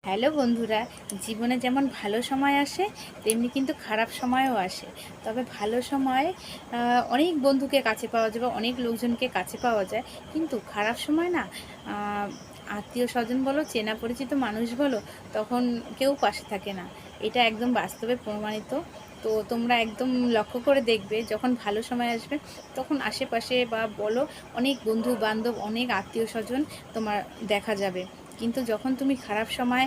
Hello বন্ধুরা, জীবনে যেমন ভালো সময় আসে তেমনি কিন্তু খারাপ সময়ও আসে। তবে ভালো সময় অনেক বন্ধুকে কাছে পাওয়া যায় বা অনেক লোকজনকে কাছে পাওয়া যায়, কিন্তু খারাপ সময় না, আত্মীয় স্বজন বলো, চেনা পরিচিত মানুষ বলো, তখন কেউ পাশে থাকে না। এটা একদম বাস্তবে প্রমাণিত। তো তোমরা একদম লক্ষ্য করে দেখবে, যখন ভালো সময় আসবে তখন আশেপাশে বা বলো অনেক বন্ধু বান্ধব, অনেক আত্মীয় স্বজন তোমার দেখা যাবে। কিন্তু যখন তুমি খারাপ সময়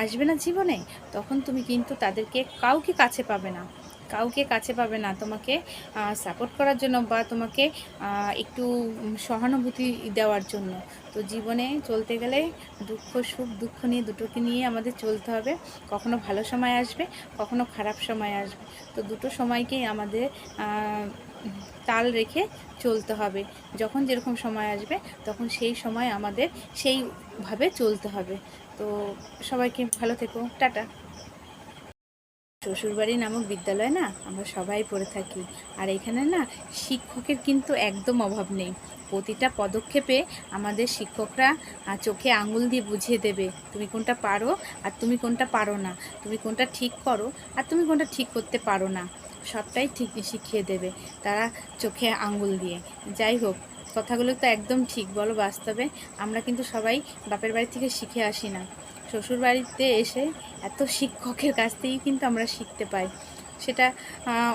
আসবে না জীবনে, তখন তুমি কিন্তু তাদেরকে কাউকে কাছে পাবে না, কাউকে কাছে পাবে না তোমাকে সাপোর্ট করার জন্য বা তোমাকে একটু সহানুভূতি দেওয়ার জন্য। তো জীবনে চলতে গেলে দুঃখ সুখ, দুঃখ নিয়ে দুটোকে নিয়ে আমাদের চলতে হবে। কখনো ভালো সময় আসবে, কখনো খারাপ সময় আসবে। তো দুটো সময়কেই আমাদের তাল রেখে চলতে হবে। যখন যেরকম সময় আসবে তখন সেই সময় আমাদের সেইভাবে চলতে হবে। তো সবাইকে ভালো থেকো, টাটা। শ্বশুরবাড়ি নামক বিদ্যালয়ে না আমরা সবাই পড়ে থাকি। আর এখানে না শিক্ষকের কিন্তু একদম অভাব নেই। প্রতিটা পদক্ষেপে আমাদের শিক্ষকরা চোখে আঙুল দিয়ে বুঝিয়ে দেবে তুমি কোনটা পারো আর তুমি কোনটা পারো না, তুমি কোনটা ঠিক করো আর তুমি কোনটা ঠিক করতে পারো না। সবটাই ঠিক শিখিয়ে দেবে তারা চোখে আঙুল দিয়ে। যাই হোক, কথাগুলো তো একদম ঠিক বলো। বাস্তবে আমরা কিন্তু সবাই বাপের বাড়ি থেকে শিখে আসি না, শ্বশুর বাড়িতে এসে এত শিক্ষকের কাছ থেকেই কিন্তু আমরা শিখতে পাই। সেটা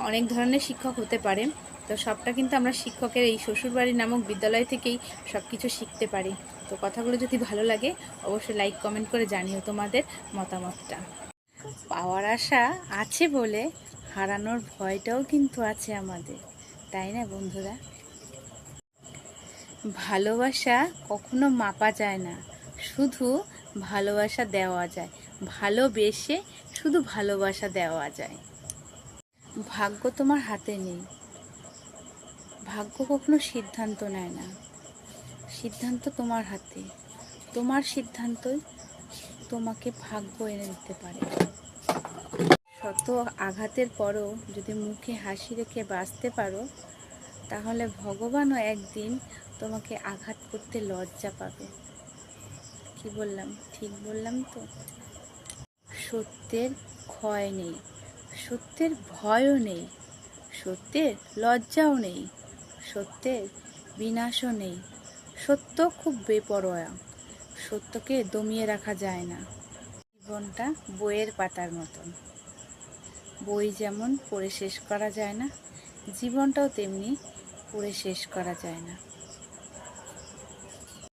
অনেক ধরনের শিক্ষক হতে পারে। তো সবটা কিন্তু আমরা শিক্ষকের এই শ্বশুরবাড়ি নামক বিদ্যালয় থেকেই সব কিছু শিখতে পারি। তো কথাগুলো যদি ভালো লাগে অবশ্যই লাইক কমেন্ট করে জানিও তোমাদের মতামতটা। পাওয়ার আশা আছে বলে হারানোর ভয়টাও কিন্তু আছে আমাদের, তাই না বন্ধুরা? ভালোবাসা কখনো মাপা যায় না, শুধু ভালোবাসা দেওয়া যায়। ভালোবেসে শুধু ভালোবাসা দেওয়া যায়। ভাগ্য তোমার হাতে নেই, ভাগ্য কখনো সিদ্ধান্ত নেয় না, সিদ্ধান্ত তোমার হাতে। তোমার সিদ্ধান্তই তোমাকে ভাগ্য এনে দিতে পারে। শত আঘাতের পরও যদি মুখে হাসি রেখে বাঁচতে পারো, তাহলে ভগবানও একদিন তোমাকে আঘাত করতে লজ্জা পাবে। কি বললাম? ঠিক বললাম তো? সত্যের ক্ষয় নেই, সত্যের ভয়ও নেই, সত্যের লজ্জাও নেই, সত্যের বিনাশও নেই। সত্য খুব বেপরোয়া, সত্যকে দমিয়ে রাখা যায় না। জীবনটা বইয়ের পাতার মতন, বই যেমন পড়ে শেষ করা যায় না, জীবনটাও তেমনি পড়ে শেষ করা যায় না।